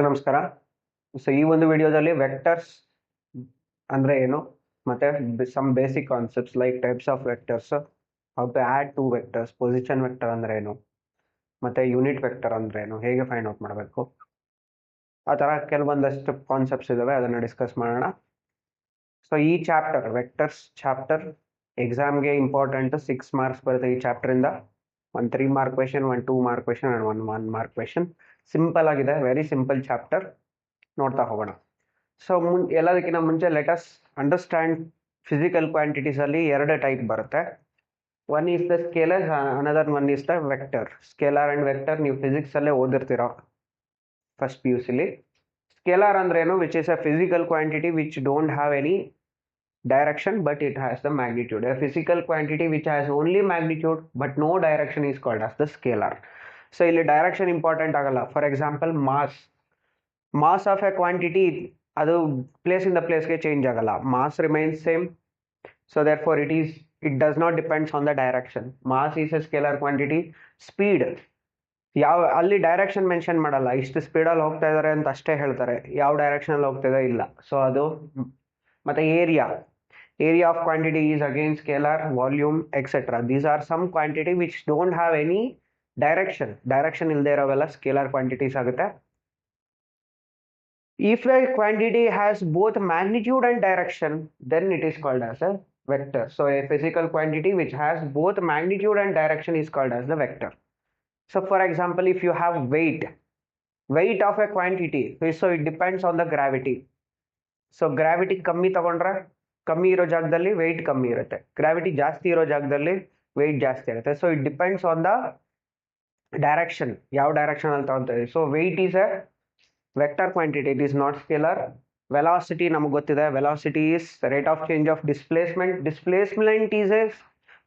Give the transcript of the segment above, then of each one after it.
ನಮಸ್ಕಾರ. ಸೊ ಈ ಒಂದು ವಿಡಿಯೋದಲ್ಲಿ ವೆಕ್ಟರ್ಸ್ ಅಂದ್ರೆ ಏನು ಮತ್ತೆ some basic concepts like types of vectors, how to add two vectors, position vector ಅಂದ್ರೆ ಏನು, ಮತ್ತೆ ಯೂನಿಟ್ ವೆಕ್ಟರ್ ಅಂದ್ರೆ ಏನು, ಹೇಗೆ ಫೈಂಡ್ ಔಟ್ ಮಾಡಬೇಕು, ಆ ಥರ ಕೆಲವೊಂದಷ್ಟು ಕಾನ್ಸೆಪ್ಟ್ಸ್ ಇದಾವೆ, ಅದನ್ನು ಡಿಸ್ಕಸ್ ಮಾಡೋಣ. ಸೊ ಈ ಚಾಪ್ಟರ್ ವೆಕ್ಟರ್ಸ್ ಚಾಪ್ಟರ್ ಎಕ್ಸಾಮ್ಗೆ ಇಂಪಾರ್ಟೆಂಟ್. 6 ಮಾರ್ಕ್ಸ್ ಬರುತ್ತೆ ಈ ಚಾಪ್ಟರಿಂದ. 1 3 mark question, 1 2 mark question and 1 mark question. Simple ಆಗಿದೆ, ವೆರಿ ಸಿಂಪಲ್ ಚಾಪ್ಟರ್. ನೋಡ್ತಾ ಹೋಗೋಣ. ಸೊ ಎಲ್ಲದಕ್ಕಿಂತ ಮುಂಚೆ ಲೆಟಸ್ ಅಂಡರ್ಸ್ಟ್ಯಾಂಡ್ ಫಿಸಿಕಲ್ ಕ್ವಾಂಟಿಟೀಸ್ ಅಲ್ಲಿ 2 ಟೈಪ್ ಬರುತ್ತೆ. One is the scalar, another one is the vector. Scalar and vector ನೀವು ಫಿಸಿಕ್ಸ್ ಅಲ್ಲೇ ಓದಿರ್ತೀರ ಫಸ್ಟ್ PUCಲಿ. ಸ್ಕೇಲಾರ್ ಅಂದ್ರೆ ಏನು? Which is a physical quantity which don't have any direction but it has the magnitude. A physical quantity which has only magnitude but no direction is called as the scalar. So ಇಲ್ಲಿ direction important ಆಗಲ್ಲ. For example, mass of a quantity ಅದು place in the place ಗೆ change ಆಗಲ್ಲ. Mass remains same, so therefore it does not depends on the direction. Mass is a scalar quantity. Speed ಅಲ್ಲಿ direction mention ಮಾಡಲ್ಲ, ಇಷ್ಟು ಸ್ಪೀಡಲ್ಲಿ ಹೋಗ್ತಾ ಇದಾರೆ ಅಂತ ಅಷ್ಟೇ ಹೇಳ್ತಾರೆ, ಯಾವ ಡೈರೆಕ್ಷನ್ ಅಲ್ಲಿ ಹೋಗ್ತಿದೆ ಇಲ್ಲ. ಸೊ ಅದು ಮತ್ತೆ area of quantity is again scalar, volume, etc. These are some quantity which don't have any direction ಇಲ್ಲದೆ ಇರೋವೆಲ್ಲ scalar quantities ಆಗುತ್ತೆ. If a quantity has both magnitude and direction, then it is called as a vector. So a physical quantity which has both magnitude and direction is called as the vector. So for example, if you have weight of a quantity, so it depends on the gravity. So gravity ಕಮ್ಮಿ ತಗೊಂಡ್ರೆ ಕಮ್ಮಿ ಇರೋ ಜಾಗದಲ್ಲಿ weight ಕಮ್ಮಿ ಇರುತ್ತೆ, gravity ಜಾಸ್ತಿ ಇರೋ ಜಾಗದಲ್ಲಿ ವೆಯ್ಟ್ ಜಾಸ್ತಿ ಇರುತ್ತೆ. So it depends on the direction, ಯಾವ ಡೈರೆಕ್ಷನ್ ಅಲ್ಲಿ ತಗೊಂತೀವಿ. So weight is a vector quantity, it is not scalar. Velocity ನಮಗೆ ಗೊತ್ತಿದೆ, velocity is rate of change of displacement is a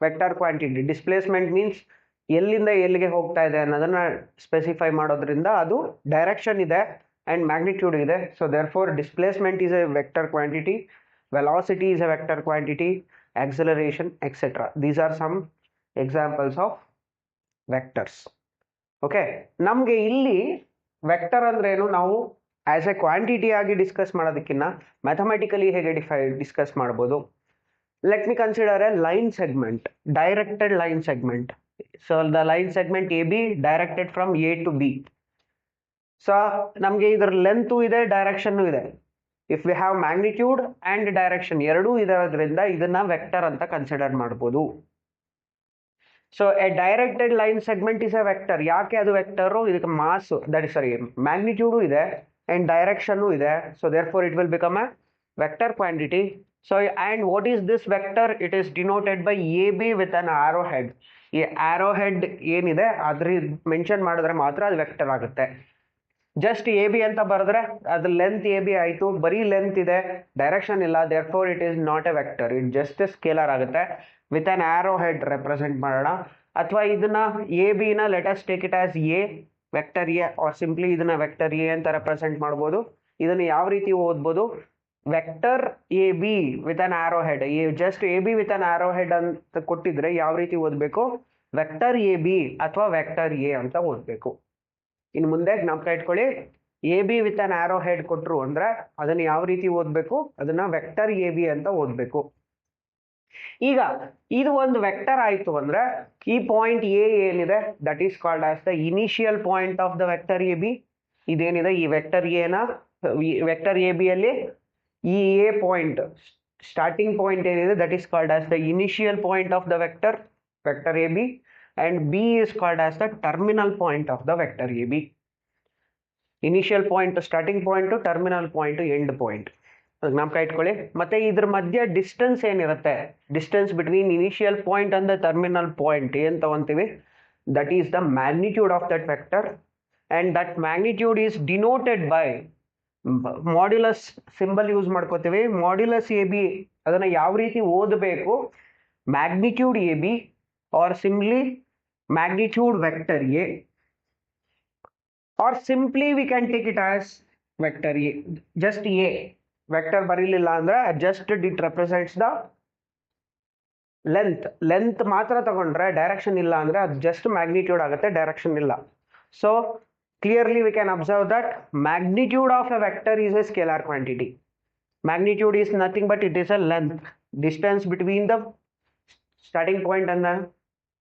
vector quantity. Displacement means ಎಲ್ಲಿಂದ ಎಲ್ಲಿಗೆ ಹೋಗ್ತಾ ಇದೆ ಅನ್ನೋದನ್ನ ಸ್ಪೆಸಿಫೈ ಮಾಡೋದ್ರಿಂದ ಅದು ಡೈರೆಕ್ಷನ್ ಇದೆ and magnitude ಇದೆ. So therefore displacement is a vector quantity, velocity is a vector quantity, acceleration, etc. These are some examples of vectors. Okay, ನಮಗೆ ಇಲ್ಲಿ ವೆಕ್ಟರ್ ಅಂದ್ರೆ ಏನು ನಾವು ಆಸ್ ಎ ಕ್ವಾಂಟಿಟಿ ಆಗಿ ಡಿಸ್ಕಸ್ ಮಾಡೋದಕ್ಕಿಂತ ಮ್ಯಾಥಮೆಟಿಕಲಿ ಹೇಗೆ ಡಿಸ್ಕಸ್ ಮಾಡ್ಬೋದು. Let me consider A line segment, directed line segment. So the line segment AB directed from A to B. So ನಮಗೆ ಇದರ ಲೆಂತ್ ಇದೆ, ಡೈರೆಕ್ಷನ್ ಇದೆ. If we have magnitude and direction ಎರಡೂ ಇರೋದ್ರಿಂದ ಇದನ್ನ ವೆಕ್ಟರ್ ಅಂತ ಕನ್ಸಿಡರ್ ಮಾಡ್ಬೋದು. So A directed line segment is A vector. ಯಾಕೆ ಅದು ವೆಕ್ಟರ್? ಇದಕ್ಕೆ ಮಾಸ್ ಮ್ಯಾಗ್ನಿಟ್ಯೂಡು ಇದೆ ಅಂಡ್ ಡೈರೆಕ್ಷನ್ ಇದೆ. So therefore it will become a vector quantity. So and what is this vector? It is denoted by AB with an arrow head. ಈ arrow head ಏನಿದೆ ಅದ್ರ mention ಮಾಡಿದ್ರೆ ಮಾತ್ರ ಅದು vector ಆಗುತ್ತೆ. Just AB ಅಂತ ಬರೆದ್ರೆ ಅದ್ರ ಲೆಂತ್ AB ಆಯಿತು, ಬರೀ ಲೆಂತ್ ಇದೆ, ಡೈರೆಕ್ಷನ್ ಇಲ್ಲ, therefore it is not a vector, it just a scalar ಆಗುತ್ತೆ. With an arrow head represent ಮಾಡೋಣ. ಅಥವಾ ಇದನ್ನ AB ನ let us take it as A, vector A, or simply ಇದನ್ನ ವೆಕ್ಟರ್ A ಅಂತ ರೆಪ್ರೆಸೆಂಟ್ ಮಾಡ್ಬೋದು. ಇದನ್ನ ಯಾವ ರೀತಿ ಓದ್ಬೋದು? Vector AB with an arrow head. Just AB with an arrow head ಅಂತ ಕೊಟ್ಟಿದ್ರೆ ಯಾವ ರೀತಿ ಓದಬೇಕು? ವೆಕ್ಟರ್ AB ಅಥವಾ ವೆಕ್ಟರ್ A ಅಂತ ಓದಬೇಕು. ಇನ್ನು ಮುಂದೆ ಜ್ಞಾಪಕ ಇಟ್ಕೊಳ್ಳಿ, AB with an arrow head ಕೊಟ್ರು ಅಂದ್ರೆ ಅದನ್ನ ಯಾವ ರೀತಿ ಓದ್ಬೇಕು? ಅದನ್ನ ವೆಕ್ಟರ್ AB ಅಂತ ಓದ್ಬೇಕು. ಈಗ ಇದು ಒಂದು ವೆಕ್ಟರ್ ಆಯ್ತು ಅಂದ್ರೆ ಈ ಪಾಯಿಂಟ್ A ಏನಿದೆ that is called as the initial point of the vector AB. ಇದೇನಿದೆ ಈ ವೆಕ್ಟರ್ ವೆಕ್ಟರ್ AB ಅಲ್ಲಿ ಈ A ಪಾಯಿಂಟ್, ಸ್ಟಾರ್ಟಿಂಗ್ ಪಾಯಿಂಟ್ ಏನಿದೆ that is called as the initial point of the vector AB. And B is called as the terminal point of the vector AB. Initial point to starting point to terminal point to end point. ಜ್ಞಾಪಕ ಇಟ್ಕೊಳ್ಳಿ. ಮತ್ತೆ ಇದ್ರ ಮಧ್ಯೆ distance ಏನಿರುತ್ತೆ, distance between initial point and the terminal point ಏನ್ ತಗೊಂತೀವಿ? That is the magnitude of that vector. And that magnitude is denoted by modulus symbol use ಮಾಡ್ಕೋತೀವಿ. Modulus AB ಅದನ್ನ ಯಾವ ರೀತಿ ಓದಬೇಕು? Magnitude AB or simply magnitude vector A, or simply we can take it as vector A, just A. Vector ಬರೀಲಿಲ್ಲ ಅಂದ್ರೆ just it represents the length ಮಾತ್ರ ತಗೊಂಡ್ರೆ direction ಇಲ್ಲ ಅಂದ್ರೆ ಅದು ಜಸ್ಟ್ ಮ್ಯಾಗ್ನಿಟ್ಯೂಡ್ ಆಗುತ್ತೆ, ಡೈರೆಕ್ಷನ್ ಇಲ್ಲ. So clearly we can observe that magnitude of a vector is a scalar quantity. Magnitude is nothing but it is a length, distance between the starting point and the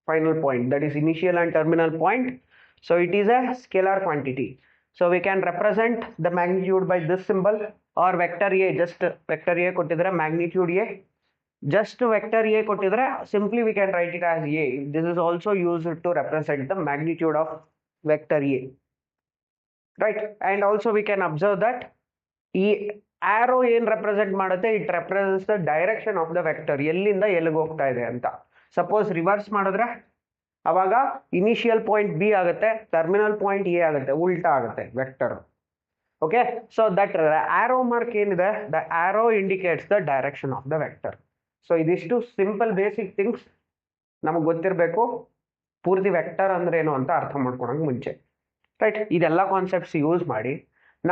final point, that is initial and terminal point. So it is a scalar quantity. So we can represent the magnitude by this symbol, or vector A, just vector A kottidre magnitude A, just vector A kottidre simply we can write it as A. This is also used to represent the magnitude of vector A, right? And also we can observe that E arrow ಏನು represent ಮಾಡುತ್ತೆ, it represents the direction of the vector, ಎಲ್ಲಿಂದ ಎಲ್ಲಿಗೆ ಹೋಗ್ತಾ ಇದೆ ಅಂತ. Suppose reverse ಮಾಡಿದ್ರೆ ಅವಾಗ initial point B ಆಗುತ್ತೆ, ಟರ್ಮಿನಲ್ ಪಾಯಿಂಟ್ ಎ ಆಗುತ್ತೆ, ಉಲ್ಟಾ ಆಗುತ್ತೆ vector. Okay, so that arrow mark ಏನಿದೆ, the arrow indicates the direction of the vector. So ಇದಿಷ್ಟು ಸಿಂಪಲ್ ಬೇಸಿಕ್ ಥಿಂಗ್ಸ್ ನಮಗೆ ಗೊತ್ತಿರಬೇಕು, ಪೂರ್ತಿ ವೆಕ್ಟರ್ ಅಂದ್ರೆ ಏನು ಅಂತ ಅರ್ಥ ಮಾಡ್ಕೊಳಂಗೆ ಮುಂಚೆ, ರೈಟ್? ಇದೆಲ್ಲ ಕಾನ್ಸೆಪ್ಟ್ಸ್ ಯೂಸ್ ಮಾಡಿ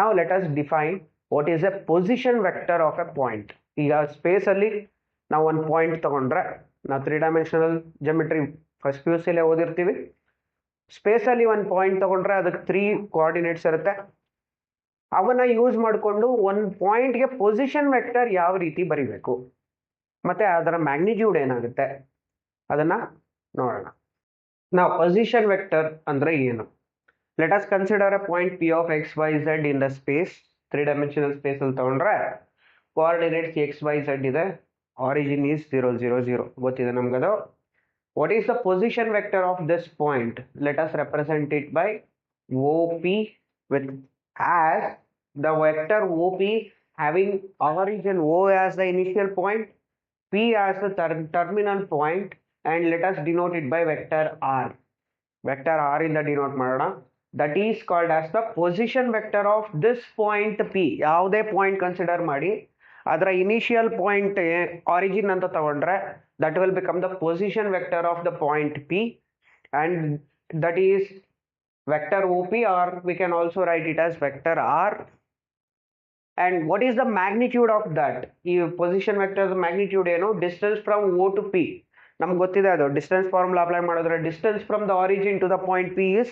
ನಾವು let us define what is A position vector of A point. ಈಗ ಸ್ಪೇಸಲ್ಲಿ ನಾವು ಒಂದು ಪಾಯಿಂಟ್ ತಗೊಂಡ್ರೆ, ನಾವು 3 ಡೈಮೆನ್ಷನಲ್ ಜೆಮೆಟ್ರಿ ಫಸ್ಟ್ ಪಿ ಯು ಸಿಲೇ ಓದಿರ್ತೀವಿ. ಸ್ಪೇಸಲ್ಲಿ ಒಂದು ಪಾಯಿಂಟ್ ತಗೊಂಡ್ರೆ ಅದಕ್ಕೆ 3 ಕೋಆರ್ಡಿನೇಟ್ಸ್ ಇರುತ್ತೆ. ಅವನ್ನ ಯೂಸ್ ಮಾಡಿಕೊಂಡು ಒಂದು ಪಾಯಿಂಟ್ಗೆ ಪೊಸಿಷನ್ ವೆಕ್ಟರ್ ಯಾವ ರೀತಿ ಬರಿಬೇಕು ಮತ್ತೆ ಅದರ ಮ್ಯಾಗ್ನಿಟ್ಯೂಡ್ ಏನಾಗುತ್ತೆ ಅದನ್ನ ನೋಡೋಣ. ನಾವು ಪೊಸಿಷನ್ ವೆಕ್ಟರ್ ಅಂದ್ರೆ ಏನು? Let us consider a point P of X Y Z in the space. 3 dimensional space ಅಲ್ಲಿ ತಗೊಂಡ್ರೆ ಕೋಆರ್ಡಿನೇಟ್ಸ್ ಎಕ್ಸ್ ವೈ ಝೆಡ್ ಇದೆ, ಆರಿಜಿನ್ ಈಸ್ 0 0 0 ಗೊತ್ತಿದೆ ನಮ್ಗದು. What is the position vector of this point? Let us represent it by OP with as the vector OP having origin O as the initial point, P as the terminal point, and let us denote it by vector R. Vector R in the denote ಮಾಡೋಣ. That is called as the position vector of this point P. ಯಾವುದೇ point consider ಮಾಡಿ ಅದರ initial point origin ಅಂತ ತಗೊಂಡ್ರೆ that will become the position vector of the point P, and that is vector OP, or we can also write it as vector R. And what is the magnitude of that? ಈ position vector magnitude ಏನು? Distance from O to P. ನಮ್ಗೆ ಗೊತ್ತಿದೆ ಅದು distance formula apply ಮಾಡಿದ್ರೆ distance from the origin to the point P is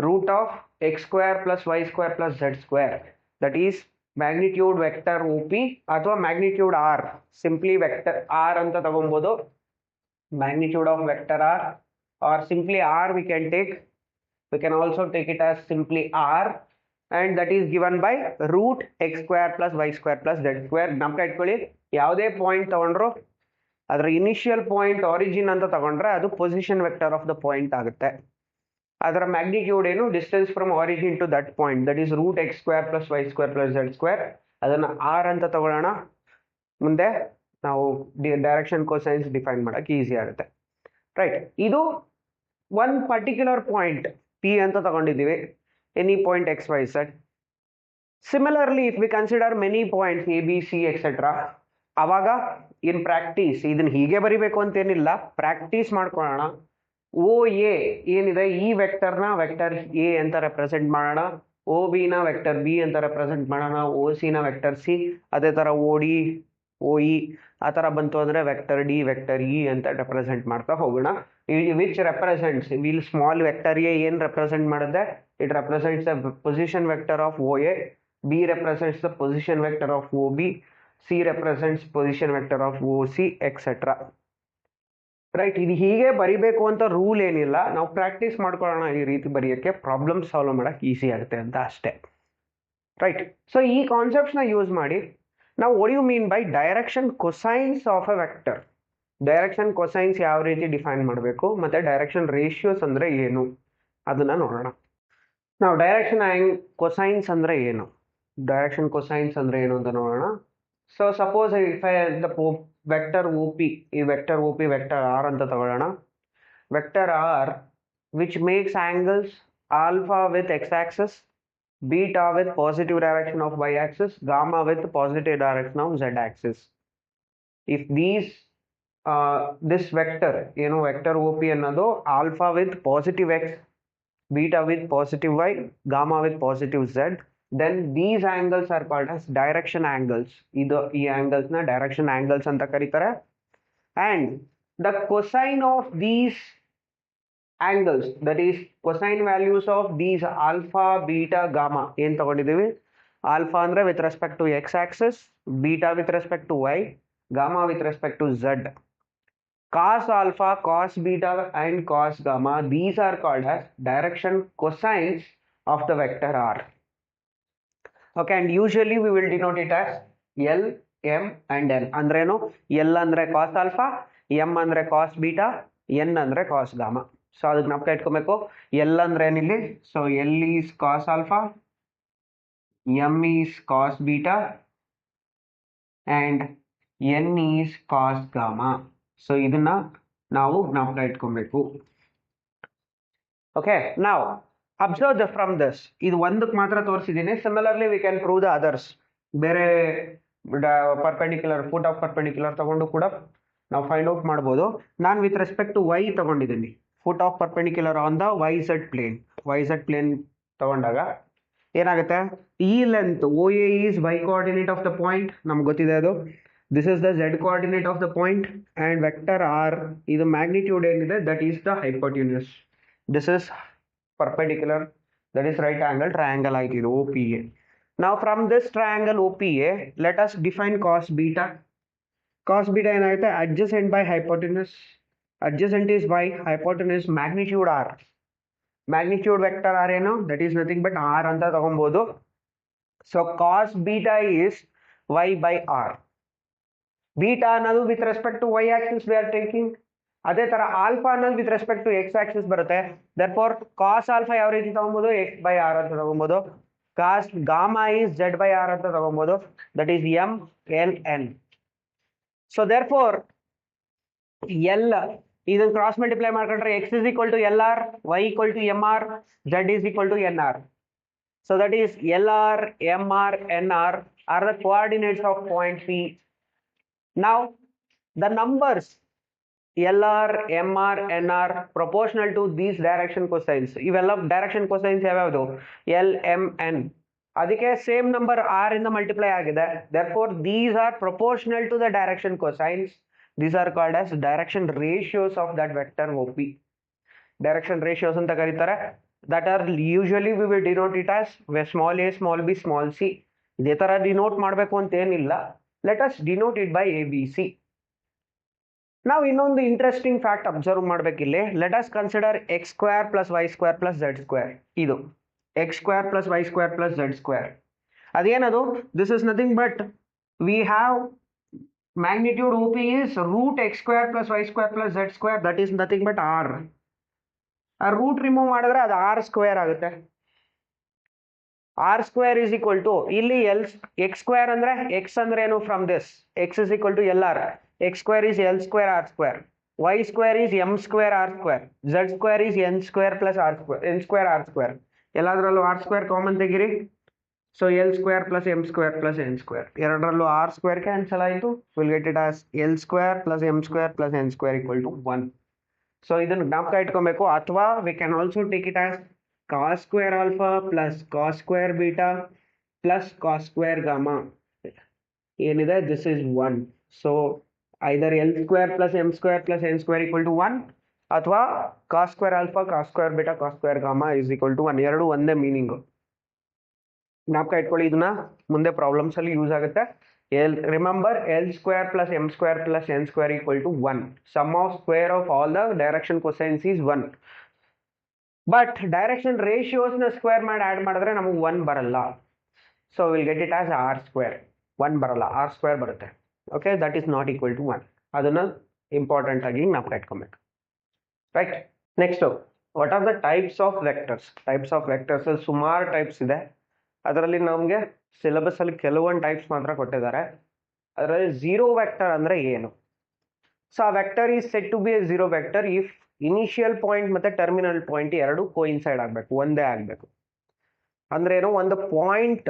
root of x square plus y square plus z square. That is magnitude vector OP ಅಥವಾ magnitude R. Simply vector R ಅಂತ ತಗೊಬೋದು, magnitude of vector R, or simply R we can also take it as simply R, and that is given by root x square plus y square plus z square. ನಮ್ಗೆ ಇಟ್ಕೊಳ್ಳಿ, ಯಾವುದೇ point ತಗೊಂಡ್ರು ಅದರ initial point origin ಅಂತ ತಗೊಂಡ್ರೆ ಅದು position vector of the point ಆಗುತ್ತೆ. ಅದರ ಮ್ಯಾಗ್ನಿಟ್ಯೂಡ್ ಏನು? Distance from origin to that point, that is root x square plus y square plus z square. ಅದನ್ನು ಆರ್ ಅಂತ ತಗೊಳ್ಳೋಣ. ಮುಂದೆ ನಾವು ಡೈರೆಕ್ಷನ್ ಕೊಸೈನ್ಸ್ ಡಿಫೈನ್ ಮಾಡೋಕೆ ಈಸಿ ಆಗುತ್ತೆ, ರೈಟ್? ಇದು ಒನ್ ಪರ್ಟಿಕ್ಯುಲರ್ ಪಾಯಿಂಟ್ ಪಿ ಅಂತ ತಗೊಂಡಿದ್ದೀವಿ, any point x Y z. Similarly if we consider many points A B C etcetera, ಅವಾಗ ಇನ್ ಪ್ರಾಕ್ಟೀಸ್ ಇದನ್ನ ಹೀಗೆ ಬರಿಬೇಕು ಅಂತೇನಿಲ್ಲ, ಪ್ರಾಕ್ಟೀಸ್ ಮಾಡ್ಕೊಳ್ಳೋಣ. ಓ ಎ ಏನಿದೆ ಈ ವೆಕ್ಟರ್ನ ವೆಕ್ಟರ್ ಎ ಅಂತ ರೆಪ್ರೆಸೆಂಟ್ ಮಾಡೋಣ, ಓ ಬಿನ ವೆಕ್ಟರ್ ಬಿ ಅಂತ ರೆಪ್ರೆಸೆಂಟ್ ಮಾಡೋಣ, ಓ ಸಿನ ವೆಕ್ಟರ್ ಸಿ, ಅದೇ ಥರ ಓ ಡಿ ಓ ಇ ಆ ಥರ ಬಂತು ಅಂದರೆ ವೆಕ್ಟರ್ ಡಿ ವೆಕ್ಟರ್ ಇ ಅಂತ ರೆಪ್ರೆಸೆಂಟ್ ಮಾಡ್ತಾ ಹೋಗೋಣ. Which represents will small vector A ಏನು ರೆಪ್ರೆಸೆಂಟ್ ಮಾಡುತ್ತೆ? It represents the position vector of O A, B represents the position vector of O B, C represents position vector of O C etcetera, right? ಇದು ಹೀಗೆ ಬರಿಬೇಕು ಅಂತ rule ಏನಿಲ್ಲ, ನಾವು practice ಮಾಡ್ಕೊಳ್ಳೋಣ ಈ ರೀತಿ ಬರೆಯೋಕ್ಕೆ, ಪ್ರಾಬ್ಲಮ್ ಸಾಲ್ವ್ ಮಾಡೋಕ್ಕೆ ಈಸಿ ಆಗುತ್ತೆ ಅಂತ ಅಷ್ಟೇ, ರೈಟ್? ಸೊ ಈ ಕಾನ್ಸೆಪ್ಟ್ಸ್ನ ಯೂಸ್ ಮಾಡಿ ನಾವು what you mean by direction cosines of a vector, direction cosines ಯಾವ ರೀತಿ ಡಿಫೈನ್ ಮಾಡಬೇಕು ಮತ್ತು ಡೈರೆಕ್ಷನ್ ರೇಷಿಯೋಸ್ ಅಂದರೆ ಏನು ಅದನ್ನು ನೋಡೋಣ. ನಾವು ಡೈರೆಕ್ಷನ್ ಕೊಸೈನ್ಸ್ ಅಂದರೆ ಏನು, ಡೈರೆಕ್ಷನ್ ಕೊಸೈನ್ಸ್ ಅಂದರೆ ಏನು ಅಂತ ನೋಡೋಣ. So suppose if the vector O P, ಈ vector O P vector R ಅಂತ ತಗೊಳ್ಳೋಣ. Vector R which makes angles alpha with x axis, beta with positive direction of y axis, gamma with positive direction of z axis. If this vector ಏನು vector O P ಅನ್ನೋದು alpha with positive x, beta with positive y, gamma with positive z, then these angles are called as direction angles. ಈ angles ನ direction angles ಅಂತ ಕರೀತಾರೆ. And the cosine of these angles, that is cosine values of these alpha, beta, gamma ಏನು ತಗೊಂಡಿದ್ದೀವಿ? Alpha ಅಂದ್ರೆ with respect to x axis, beta with respect to y, gamma with respect to z. Cos alpha, cos beta and cos gamma, these are called as direction cosines of the vector r. Okay, and usually we will denote it as L, M and N. ಅಂದ್ರೇನು? L ಅಂದ್ರೆ cos alpha, M ಅಂದ್ರೆ cos beta, N ಅಂದ್ರೆ cos gamma. So ಅದಕ್ಕೆ ಜ್ಞಾಪಕ ಇಟ್ಕೊಬೇಕು. L ಅಂದ್ರೆ ಏನಿಲ್ಲಿ? So L is cos alpha, M is cos beta and N is cos gamma. So ಇದನ್ನ ನಾವು ಜ್ಞಾಪಕ ಇಟ್ಕೊಬೇಕು. ಓಕೆ, ನಾವು ಅಬ್ಸರ್ವ್ ಫ್ರಮ್ ದಿಸ್, ಇದು ಒಂದಕ್ಕೆ ಮಾತ್ರ ತೋರಿಸಿದ್ದೀನಿ. Similarly we can prove the others. ಬೇರೆ ಪರ್ಪೆಂಡಿಕ್ಯುಲರ್, ಫುಟ್ ಆಫ್ ಪರ್ಪೆಂಡಿಕ್ಯುಲರ್ ತಗೊಂಡು ಕೂಡ ನಾವು ಫೈಂಡ್ ಔಟ್ ಮಾಡ್ಬೋದು. ನಾನು ವಿತ್ ರೆಸ್ಪೆಕ್ಟ್ ಟು ವೈ ತಗೊಂಡಿದ್ದೀನಿ, foot of perpendicular on the Y Z plane. Y Z plane ತಗೊಂಡಾಗ ಏನಾಗುತ್ತೆ? ಈ length O A is Y coordinate of the point, ನಮ್ಗೆ ಗೊತ್ತಿದೆ ಅದು. This is the Z coordinate of the point and vector R, ಇದು magnitude ಏನಿದೆ that is the ಹೈಪೋಟ್ಯೂನಸ್. This is perpendicular, that is right angle triangle ಆಯ್ತು OPA. Now from this triangle OPA, let us define cos beta. Cos beta ಏನಾಗುತ್ತೆ? adjacent by hypotenuse. Adjacent is by hypotenuse, magnitude r. Magnitude vector r ಏನು? That is nothing but r ಅಂತ ತಗೊಬೋದು. So cos beta is y by r. Beta ಅನ್ನೋದು with respect to y axis we are taking. ಅದೇ ತರ alpha ಅನ್ನೋದು with respect to x axis ಬರುತ್ತೆ. Therefore cos alpha ಯಾವ ರೀತಿ ತಗೊಬೋದು? ಎಕ್ಸ್ ಬೈ ಆರ್ ಅಂತ ತಗೊಬೋದು. Cos gamma is z by R ಅಂತ ತಗೊಬೋದು. That is M L N. So therefore L ಇದನ್ನ ಕ್ರಾಸ್ ಮಲ್ಟಿಪ್ಲೈ ಮಾಡ್ಕೊಂಡ್ರೆ x is equal to L R, y equal to M R, z is equal to N R. So that is L R, M R, N R are the coordinates of point P. Now the numbers LR, MR, NR proportional to these direction cosines. ಇವೆಲ್ಲ direction cosines ಯಾವ್ಯಾವುದು? L, M, N. ಅದಕ್ಕೆ same number R ಇಂದ multiply ಆಗಿದೆ. Therefore these are proportional to the direction cosines. These are called as direction ratios of that vector OP. Direction ratios ಅಂತ ಕರೀತಾರೆ. That are usually we will denote it as small a, small b, small c. ಇದೇ ತರ denote ಮಾಡಬೇಕು ಅಂತ ಏನಿಲ್ಲ. Let us denote it by ABC. ನಾವು ಇನ್ನೊಂದು interesting fact observe ಮಾಡ್ಬೇಕಿಲ್ಲಿ. Let us consider x square plus y square plus z square. ಇದು x square plus y square plus z square ಅದೇನದು? This is nothing but we have magnitude OP is root x square plus y square plus z square, that is nothing but r. ಆ root remove ಮಾಡಿದ್ರೆ ಅದು r square ಆಗುತ್ತೆ. r square is equal to ಇಲ್ಲಿ x square ಅಂದ್ರೆ x ಅಂದ್ರೆ ಏನು? From this x is equal to LR. x square is L square R square, y square is M square R square, z square is N square plus R square, N square R square. ಎಲ್ಲದರಲ್ಲೂ R square common ತೆಗಿರಿ. So L square plus M square plus N square. ಎರಡರಲ್ಲೂ R square cancel ಆಯಿತು. Will get it as L square plus M square plus N square equal to 1. So ಇದನ್ನು ಜ್ಞಾಪಕ ಇಟ್ಕೊಬೇಕು. ಅಥವಾ we can also take it as cos square alpha plus cos square beta plus cos square gamma. ಏನಿದೆ? This is 1. So either L square plus M square plus N square equal to 1 ಅಥವಾ cos square alpha, cos square beta, cos square gamma is equal to 1. ಎರಡು ಒಂದೇ meaning. ಜ್ಞಾಪಕ ಇಟ್ಕೊಳ್ಳಿ, ಇದನ್ನ ಮುಂದೆ problems ಅಲ್ಲಿ use ಆಗುತ್ತೆ. Remember L square plus M square plus N square equal to 1. Sum of square of all the direction cosines is 1. But direction ರೇಷಿಯೋಸ್ನ square ಮಾಡಿ ಆ್ಯಡ್ ಮಾಡಿದ್ರೆ ನಮಗೆ 1 ಬರಲ್ಲ. So will get it as R square. 1 ಬರಲ್ಲ, R square ಬರುತ್ತೆ. Okay, that is not equal to 1. ಅದನ್ನ important ಆಗಿ ಜ್ಞಾಪಕ ಇಟ್ಕೊಬೇಕು. Right, next what are the types of vectors? Types of vectors ಸುಮಾರು ಟೈಪ್ಸ್ ಇದೆ. ಅದರಲ್ಲಿ ನಮಗೆ ಸಿಲೆಬಸ್ ಅಲ್ಲಿ ಕೆಲವೊಂದು ಟೈಪ್ಸ್ ಮಾತ್ರ ಕೊಟ್ಟಿದ್ದಾರೆ. ಅದರಲ್ಲಿ ಝೀರೋ ವೆಕ್ಟರ್ ಅಂದ್ರೆ ಏನು? ಸೊ ಆ vector is set to be a zero vector if initial point ಮತ್ತೆ ಟರ್ಮಿನಲ್ ಪಾಯಿಂಟ್ ಎರಡು ಕೋಇನ್ಸೈಡ್ ಆಗಬೇಕು, ಒಂದೇ ಆಗಬೇಕು. ಅಂದ್ರೆ ಏನು? ಒಂದು point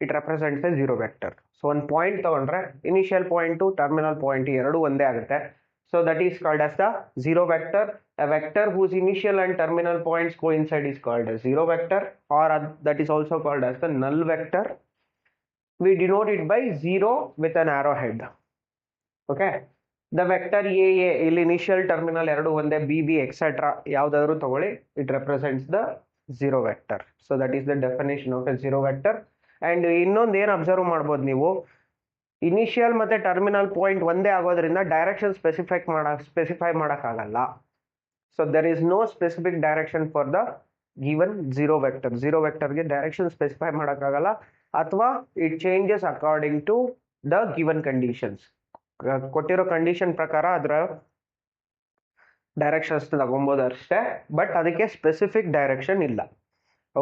it represents a zero vector. So ಒಂದು ಪಾಯಿಂಟ್ ತಗೊಂಡ್ರೆ ಇನಿಷಿಯಲ್ ಪಾಯಿಂಟು ಟರ್ಮಿನಲ್ ಪಾಯಿಂಟ್ ಎರಡು ಒಂದೇ ಆಗುತ್ತೆ. So that is called as the zero vector. A vector whose initial and terminal points coincide is called a zero vector, or that is also called as the null vector. We denote it by 0 with an arrow head. Okay. The vector A ಇಲ್ಲಿ initial terminal ಎರಡು ಒಂದೇ B B etcetera ಯಾವ್ದಾದ್ರು ತಗೊಳ್ಳಿ, it represents the zero vector. So that is the definition of A zero vector. And ಇನ್ನೊಂದು ಏನು observe ಮಾಡ್ಬೋದು ನೀವು, initial ಮತ್ತೆ ಟರ್ಮಿನಲ್ ಪಾಯಿಂಟ್ ಒಂದೇ ಆಗೋದ್ರಿಂದ ಡೈರೆಕ್ಷನ್ ಸ್ಪೆಸಿಫೈ ಮಾಡೋಕ್ಕಾಗಲ್ಲ. So there is no specific direction for the given zero vector. Zero ವೆಕ್ಟರ್ಗೆ direction specify ಮಾಡೋಕ್ಕಾಗಲ್ಲ, ಅಥವಾ it changes according to the given conditions. ಕೊಟ್ಟಿರೋ ಕಂಡೀಷನ್ ಪ್ರಕಾರ ಅದರ ಡೈರೆಕ್ಷನ್ಸ್ ತಗೊಬೋದು ಅಷ್ಟೇ, ಬಟ್ ಅದಕ್ಕೆ ಸ್ಪೆಸಿಫಿಕ್ ಡೈರೆಕ್ಷನ್ ಇಲ್ಲ.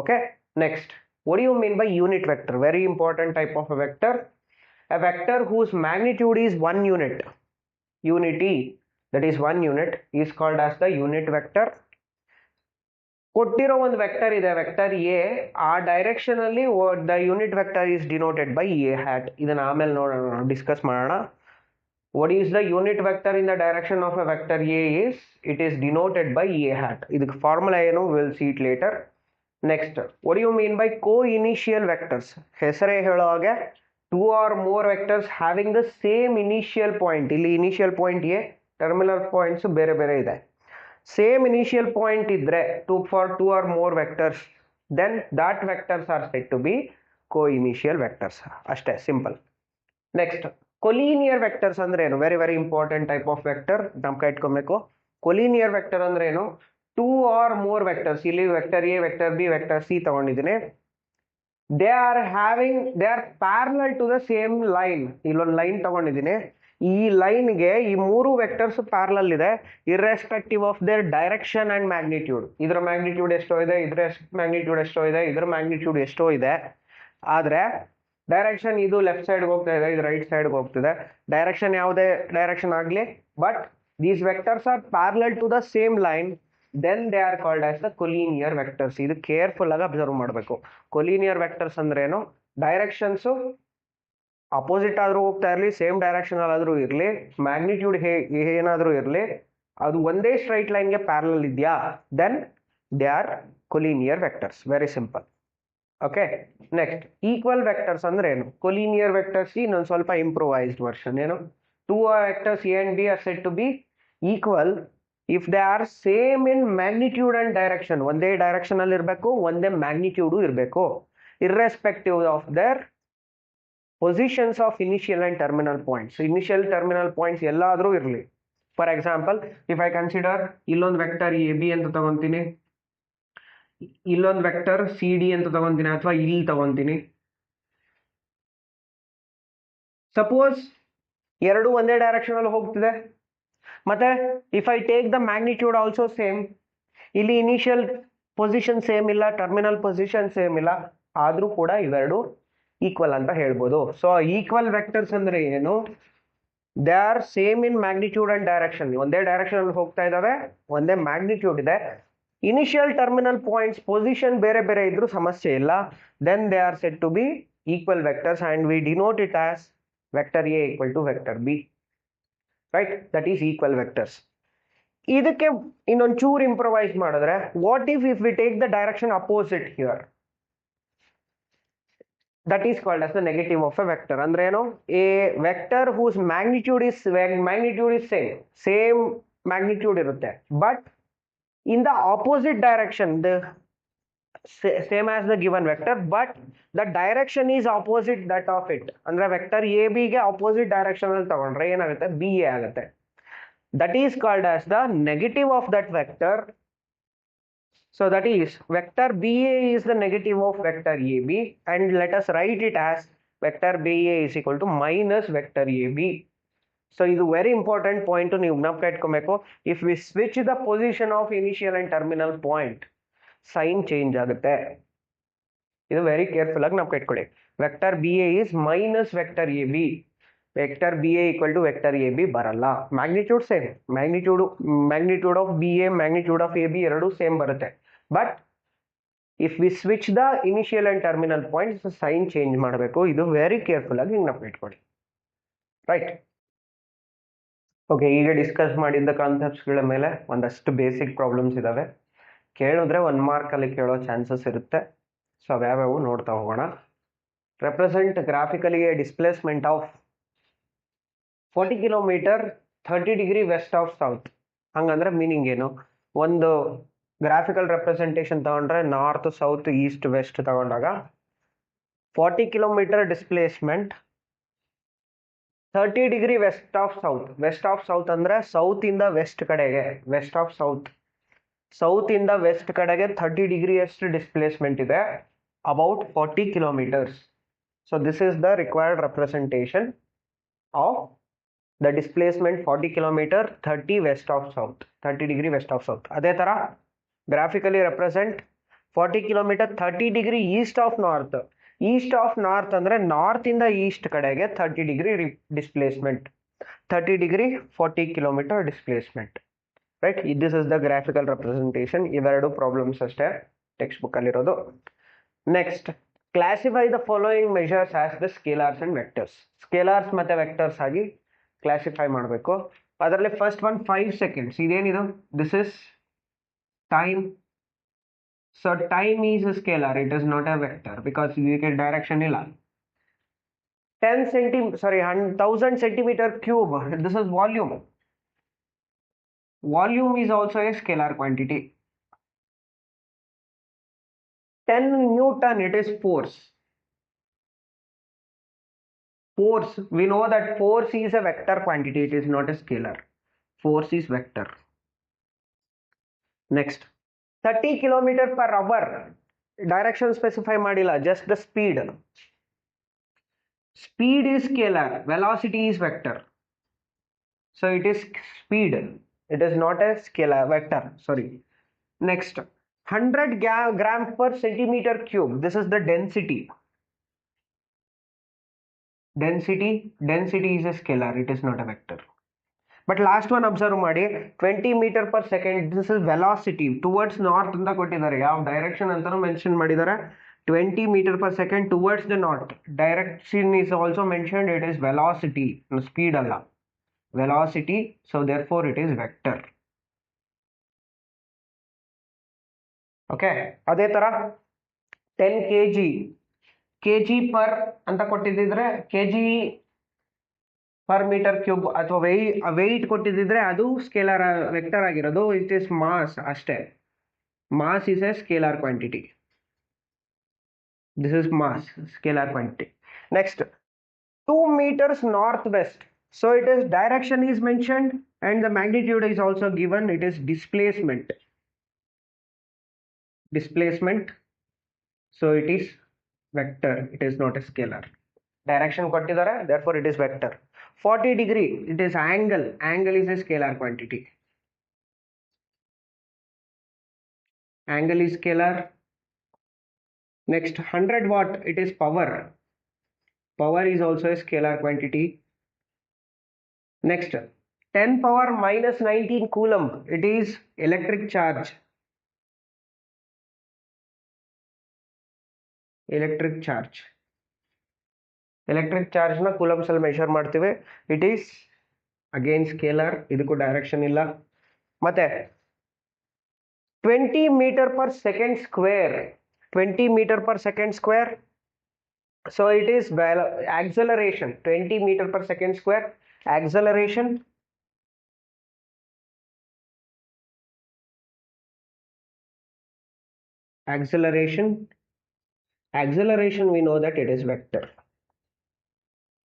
Okay, next, what do you mean by unit vector? Very important type of a vector. A vector whose magnitude is 1 unit, unity, that is 1 unit, is called as the unit vector. ಕೊಟ್ಟಿರೋ ಒಂದು vector ಇದೆ, vector A, ಆ direction ಅಲ್ಲಿ the unit vector is denoted by A hat. ಇದನ್ನ ಆಮೇಲೆ ನೋಡೋಣ, discuss ಮಾಡೋಣ. What is the unit vector in the direction of a vector A is, it is denoted by A hat. ಇದಕ್ಕೆ formula ಏನು, we'll see it later. Next, what do you mean by co-initial vectors? ಹೆಸರೇ ಹೇಳೋ ಹಾಗೆ two or more vectors having the same initial point. ಇಲ್ಲಿ initial point A, terminal points ಬೇರೆ ಬೇರೆ ಇದೆ. Same initial point ಇದ್ರೆ for two or more vectors, then that vectors are said to be co-initial vectors. ಅಷ್ಟೇ, simple. Next, collinear vectors ಅಂದ್ರೆ ಏನು? Very very important type of vector, ನಮ್ಗೆ ಇಟ್ಕೊಬೇಕು. Collinear vector ಅಂದ್ರೆ ಏನು? ಟೂ ಆರ್ ಮೋರ್ ವೆಕ್ಟರ್ಸ್, ಇಲ್ಲಿ vector A, vector B, vector C ತಗೊಂಡಿದ್ದೀನಿ. They are parallel to the same line. ಇಲ್ಲೊಂದು ಲೈನ್ ತಗೊಂಡಿದ್ದೀನಿ, ಈ ಲೈನ್ಗೆ ಈ ಮೂರು ವೆಕ್ಟರ್ಸ್ ಪ್ಯಾರಲಲ್ ಇದೆ, irrespective of their direction and magnitude. ಇದ್ರ ಮ್ಯಾಗ್ನಿಟ್ಯೂಡ್ ಎಷ್ಟೋ ಇದೆ, ಇದ್ರ ಮ್ಯಾಗ್ನಿಟ್ಯೂಡ್ ಎಷ್ಟೋ ಇದೆ, ಇದ್ರ ಮ್ಯಾಗ್ನಿಟ್ಯೂಡ್ ಎಷ್ಟೋ ಇದೆ. ಆದ್ರೆ ಡೈರೆಕ್ಷನ್ ಇದು ಲೆಫ್ಟ್ ಸೈಡ್ಗೆ ಹೋಗ್ತಾ ಇದೆ, ಇದು ರೈಟ್ ಸೈಡ್ಗೆ ಹೋಗ್ತಿದೆ. ಡೈರೆಕ್ಷನ್ ಯಾವುದೇ ಡೈರೆಕ್ಷನ್ ಆಗಲಿ, but these vectors are parallel to the same line, then they are called as the collinear vectors. ಇದು ಕೇರ್ಫುಲ್ ಆಗಿ ಅಬ್ಸರ್ವ್ ಮಾಡಬೇಕು. ಕೊಲೀನಿಯರ್ ವೆಕ್ಟರ್ಸ್ ಅಂದ್ರೆ ಏನು? ಡೈರೆಕ್ಷನ್ಸು ಅಪೋಸಿಟ್ ಆದ್ರೂ ಹೋಗ್ತಾ ಇರಲಿ, ಸೇಮ್ ಡೈರೆಕ್ಷನ್ ಆದ್ರೂ ಇರಲಿ, ಮ್ಯಾಗ್ನಿಟ್ಯೂಡ್ ಏನಾದ್ರೂ ಇರಲಿ, ಅದು ಒಂದೇ ಸ್ಟ್ರೈಟ್ ಲೈನ್ಗೆ ಪ್ಯಾರಲಲ್ ಇದೆಯಾ, then they are collinear vectors. Very simple. Okay, next, equal vectors ಅಂದ್ರೆ ಏನು? ಕೊಲೀನಿಯರ್ ವೆಕ್ಟರ್ಸ್ ಇನ್ನೊಂದು ಸ್ವಲ್ಪ ಇಂಪ್ರೂವೈಸ್ಡ್ ವರ್ಷನ್. ಏನು? Two vectors A and B are said to be equal if they are same in magnitude and direction. ಒಂದೇ direction ಅಲ್ಲಿ ಇರಬೇಕು, ಒಂದೇ magnitude ಇರಬೇಕು, irrespective of their positions of initial and terminal points. Initial terminal points ಎಲ್ಲಾದ್ರೂ ಇರಲಿ. For example, if I consider ಇಲ್ಲೊಂದು vector A B ಅಂತ ತಗೊಂತೀನಿ, ಇಲ್ಲೊಂದು ವೆಕ್ಟರ್ ಸಿ ಡಿ ಅಂತ ತಗೊಂತೀನಿ, ಅಥವಾ ಇಲ್ಲಿ ತಗೊಂತೀನಿ. ಸಪೋಸ್ ಎರಡು ಒಂದೇ ಡೈರೆಕ್ಷನ್ ಅಲ್ಲಿ ಹೋಗ್ತಿದೆ, ಮತ್ತೆ if I take the magnitude also same, ಇಲ್ಲಿ ಇನಿಷಿಯಲ್ ಪೊಸಿಷನ್ ಸೇಮ್ ಇಲ್ಲ, ಟರ್ಮಿನಲ್ ಪೊಸಿಷನ್ ಸೇಮ್ ಇಲ್ಲ, ಆದ್ರೂ ಕೂಡ ಇವೆರಡು ಈಕ್ವಲ್ ಅಂತ ಹೇಳ್ಬೋದು. ಸೊ ಈಕ್ವಲ್ ವೆಕ್ಟರ್ಸ್ ಅಂದ್ರೆ ಏನು? They are same in magnitude and direction. ಒಂದೇ ಡೈರೆಕ್ಷನ್ ಅಲ್ಲಿ ಹೋಗ್ತಾ ಇದಾವೆ, ಒಂದೇ ಮ್ಯಾಗ್ನಿಟ್ಯೂಡ್ ಇದೆ. ಇನಿಷಿಯಲ್ ಟರ್ಮಿನಲ್ ಪಾಯಿಂಟ್ಸ್ ಪೊಸಿಷನ್ ಬೇರೆ ಬೇರೆ ಇದ್ರೂ ಸಮಸ್ಯೆ ಇಲ್ಲ, then they are said to be equal vectors and we denote it as vector A equal to vector B. Right, that is equal vectors. ಇದಕ್ಕೆ ಇನ್ನೊಂದು ಚೂರು ಇಂಪ್ರೊವೈಸ್ ಮಾಡಿದ್ರೆ, what if we take the direction opposite here, that is called as the negative of a vector. ಅಂದ್ರೆ ಏನು? A vector whose magnitude is same magnitude ಇರುತ್ತೆ, but in the opposite direction, the same as the given vector, but the direction is opposite that of it. ಅಂದ್ರೆ vector A B ಗೆ opposite direction ಅಲ್ಲಿ ತಗೊಂಡ್ರೆ ಏನಾಗುತ್ತೆ? B A ಆಗುತ್ತೆ. That is called as the negative of that vector. So that is vector B A is the negative of vector A B, and let us write it as vector B A is equal to minus vector A B. So ಇದು very important point, ನೀವು ಜ್ಞಾಪಕ ಇಟ್ಕೊಬೇಕು. If we switch the position of initial and terminal point, sign change ಆಗುತ್ತೆ. ಇದು very careful ಆಗಿ ಜ್ಞಾಪಕ ಇಟ್ಕೊಳ್ಳಿ. Vector B A is minus vector A B, vector B A equal to vector A B ಬರಲ್ಲ. Magnitude same, magnitude of B A, magnitude of A B ಎರಡೂ same ಬರುತ್ತೆ. But if we switch the initial and terminal points, sign change ಮಾಡಬೇಕು. ಇದು very careful ಆಗಿ ಜ್ಞಾಪಕ ಇಟ್ಕೊಳ್ಳಿ. Right, okay, ಈಗ discuss ಮಾಡಿದ್ದ ಕಾನ್ಸೆಪ್ಟ್ಸ್ಗಳ ಮೇಲೆ ಒಂದಷ್ಟು ಬೇಸಿಕ್ ಪ್ರಾಬ್ಲಮ್ಸ್ ಇದಾವೆ. ಕೇಳಿದ್ರೆ 1 ಮಾರ್ಕಲ್ಲಿ ಕೇಳೋ ಚಾನ್ಸಸ್ ಇರುತ್ತೆ. ಸೊ ಅವ್ಯಾವ್ಯಾವು ನೋಡ್ತಾ ಹೋಗೋಣ. Represent graphically a displacement of 40 kilometre 30 degree west of south. ಹಂಗಂದ್ರೆ ಮೀನಿಂಗ್ ಏನು? ಒಂದು ಗ್ರಾಫಿಕಲ್ ರೆಪ್ರೆಸೆಂಟೇಷನ್ ತಗೊಂಡ್ರೆ ನಾರ್ತ್ ಸೌತ್ ಈಸ್ಟ್ ವೆಸ್ಟ್ ತಗೊಂಡಾಗ 40 kilometre displacement 30 degree west of south. West of south ಅಂದ್ರೆ ಸೌತ್ ಇಂದ ವೆಸ್ಟ್ ಕಡೆಗೆ, ವೆಸ್ಟ್ ಆಫ್ ಸೌತ್, ಸೌತ್ ಇಂದ west ಕಡೆಗೆ 30 ಡಿಗ್ರಿ ಅಷ್ಟು ಡಿಸ್ಪ್ಲೇಸ್ಮೆಂಟ್ ಇದೆ, about 40 kilometres. So this is the required representation of the displacement 40 kilometer 30 west of south, 30 degree west of south. ಅದೇ ತರ graphically represent 40 kilometer 30 degree east of north. East of north ಅಂದ್ರೆ north ಇಂದ east ಕಡೆಗೆ 30 degree displacement, 30 degree 40 kilometre displacement. Right, this is the graphical representation. ಇವೆರಡು problems ಅಷ್ಟೇ text book ಅಲ್ಲಿರೋದು. Next, classify the following measures as the scalars and vectors. Scalars ಮತ್ತೆ vectors ಆಗಿ classify ಮಾಡಬೇಕು. ಅದರಲ್ಲಿ ಫಸ್ಟ್ ಒನ್ 5 ಸೆಕೆಂಡ್ಸ್. ಇದೇನಿದು? This is time. So time is a scalar, it is not a vector because ಇದಕ್ಕೆ direction ಇಲ್ಲ. 1000 centimeter cube, this is volume. Volume is also a scalar quantity. 10 Newton, it is force. Force, we know that force is a vector quantity, it is not a scalar. Force is vector. Next, 30 kilometer per hour, direction specify madilla, just the speed. Speed is scalar, velocity is vector. So it is speed, it is not a scalar vector, sorry. Next, 100 grams per centimeter cube, this is the density. Density is a scalar, it is not a vector. But last one observe ಮಾಡಿ, 20 meter per second, this is velocity. Towards north ಅಂತ ಕೊಟ್ಟಿದ್ದಾರೆ, ಯಾವ direction ಅಂತಾನು mention ಮಾಡಿದ್ದಾರೆ. 20 meter per second towards the north. Direction is also mentioned, it is velocity, speed ಅಲ್ಲ, velocity. So therefore it is vector. Okay, ಅದೇ ತರ 10 kg, kg per ಅಂತ ಕೊಟ್ಟಿದ್ರೆ kg per meter cube ಅಥವಾ ವೆಯ್ಟ್ ಕೊಟ್ಟಿದ್ರೆ ಅದು ಸ್ಕೇಲಾರ್ ವೆಕ್ಟರ್ ಆಗಿರೋದು. It is mass ಅಷ್ಟೇ. Mass is a scalar quantity. This is mass, scalar quantity. Next, 2 meters north west. So it is direction is mentioned and the magnitude is also given. It is displacement. So it is vector, it is not a scalar. Direction ಕೊಟ್ಟಿದ್ದಾರೆ, therefore it is vector. 40 degree, it is angle. Angle is a scalar quantity. Angle is scalar. Next, 100 watt, it is power. Power is also a scalar quantity. Next, 10 power minus 19 coulomb, it is electric charge. Electric charge ನ coulombs ಅಲ್ಲಿ measure ಮಾಡ್ತೀವಿ. It is again scalar, ಇದಕ್ಕೂ direction ಇಲ್ಲ. ಮತ್ತೆ 20 meter per second square, 20 meter per second square. So it is acceleration, 20 meter per second square, acceleration. Acceleration, we know that it is vector.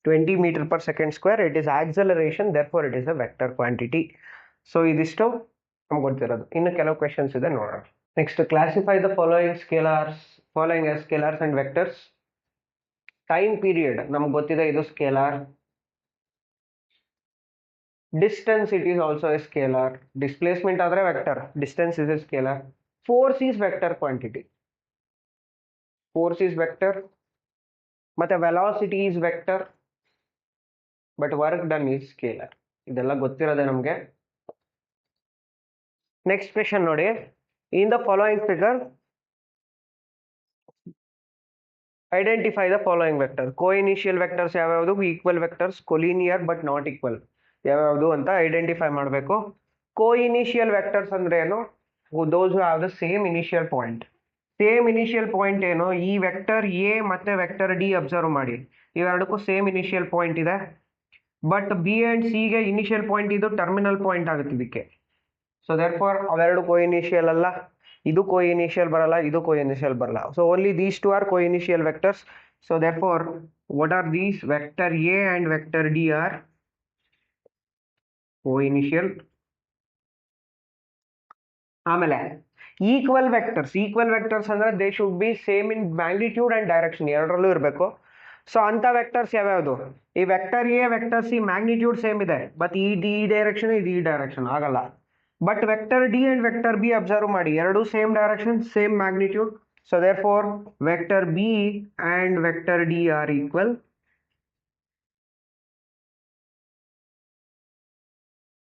20 meter per second square, it is acceleration, therefore it is a vector quantity. So idistu ನಮಗೆ ಗೊತ್ತಿರೋದು. ಇನ್ನು ಕೆಲವು questions ಇದೆ ನೋಡೋಣ. Next, classify the following as scalars and vectors. Time period ನಮ್ಗೆ ಗೊತ್ತಿದೆ, ಇದು scalar. Distance, it is also a scalar. Displacement ಆದ್ರೆ vector, distance is a scalar. Force is vector quantity, force is vector. ಮತ್ತೆ velocity is vector, but work done is scalar. ಇದೆಲ್ಲ ಗೊತ್ತಿರೋದೆ ನಮಗೆ. Next question ನೋಡಿ, in the following figure identify the following vector. Coinitial vectors ಯಾವ್ಯಾವುದು, equal vectors, collinear but not equal ಯಾವ್ಯಾವುದು ಅಂತ identify ಮಾಡಬೇಕು. Coinitial vectors ಅಂದ್ರೆ ಏನು? Those who have the same initial point. Same initial point ಏನು? ಈ vector A ಮತ್ತೆ vector D observe ಮಾಡಿ, ಇವೆರಡಕ್ಕೂ ಸೇಮ್ ಇನಿಷಿಯಲ್ ಪಾಯಿಂಟ್ ಇದೆ. ಬಟ್ ಬಿ ಅಂಡ್ ಸಿ ಗೆ ಇನಿಷಿಯಲ್ ಪಾಯಿಂಟ್ ಇದು ಟರ್ಮಿನಲ್ ಪಾಯಿಂಟ್ ಆಗುತ್ತೆ ಇದಕ್ಕೆ. ಸೊ ದೇರ್ ಫಾರ್ ಅವೆರಡು ಕೋ ಇನಿಷಿಯಲ್ ಅಲ್ಲ, ಇದು ಕೋ ಇನಿಷಿಯಲ್ ಬರಲ್ಲ, ಇದು ಕೋ ಇನಿಷಿಯಲ್ ಬರಲ್ಲ. So only these two are coinitial vectors. So therefore what are these? Vector A and vector D are coinitial. ಆಮೇಲೆ equal vectors ಅಂದ್ರೆ they should be same in magnitude and direction, ಎರಡರಲ್ಲೂ ಇರಬೇಕು. So ಅಂತ vectors ಯಾವ್ಯಾವುದು? ಈ vector A vector C magnitude same ಇದೆ, but ಈ direction ಇದು ಈ ಡೈರೆಕ್ಷನ್ ಆಗಲ್ಲ. But vector D and vector B observe ಮಾಡಿ, ಎರಡು same direction same magnitude. So therefore vector B and vector D are equal.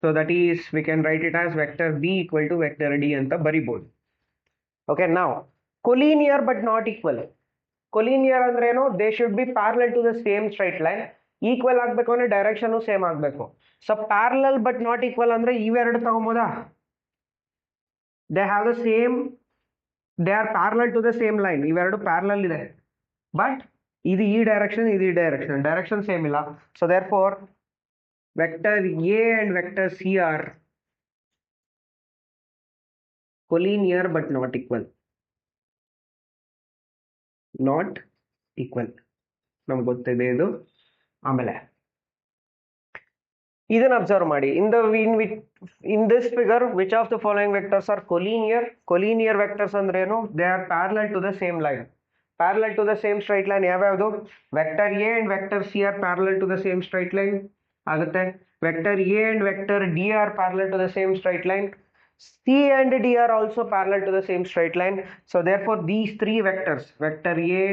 So that is, we can write it as vector b equal to vector d ಅಂತ ಬರಿಬಹುದು. Okay, now collinear but not equal. Collinear ಅಂದ್ರೆ ಏನು? They should be parallel to the same straight line. Equal ಆಗಬೇಕು ಅಂದ್ರೆ direction same ಆಗಬೇಕು. So parallel but not equal ಅಂದ್ರೆ ಇವೆರಡು ತಗೊಬೋದಾ? They have the same, they are parallel to the same line. ಇವೆರಡು parallel ಇದೆ, ಬಟ್ ಇದು ಈ ಡೈರೆಕ್ಷನ್, ಇದು ಈ ಡೈರೆಕ್ಷನ್ ಸೇಮ್ ಇಲ್ಲ. So therefore vector A and vector C are collinear but not equal. ನಮ್ಗೆ ಗೊತ್ತಿದೆ ಇದು. ಆಮೇಲೆ ಇದನ್ನ ಅಬ್ಸರ್ವ್ ಮಾಡಿ, in this figure which of the following vectors are collinear? Collinear vectors ಅಂದ್ರೆ ಏನು? They are parallel to the same line, parallel to the same straight line. ಯಾವ್ಯಾವುದು? vector A and vector C are parallel to the same straight line ಆಗುತ್ತೆ. Vector A and vector D are parallel to the same straight line. C and D are also parallel to the same straight line. So therefore these three vectors, vector A,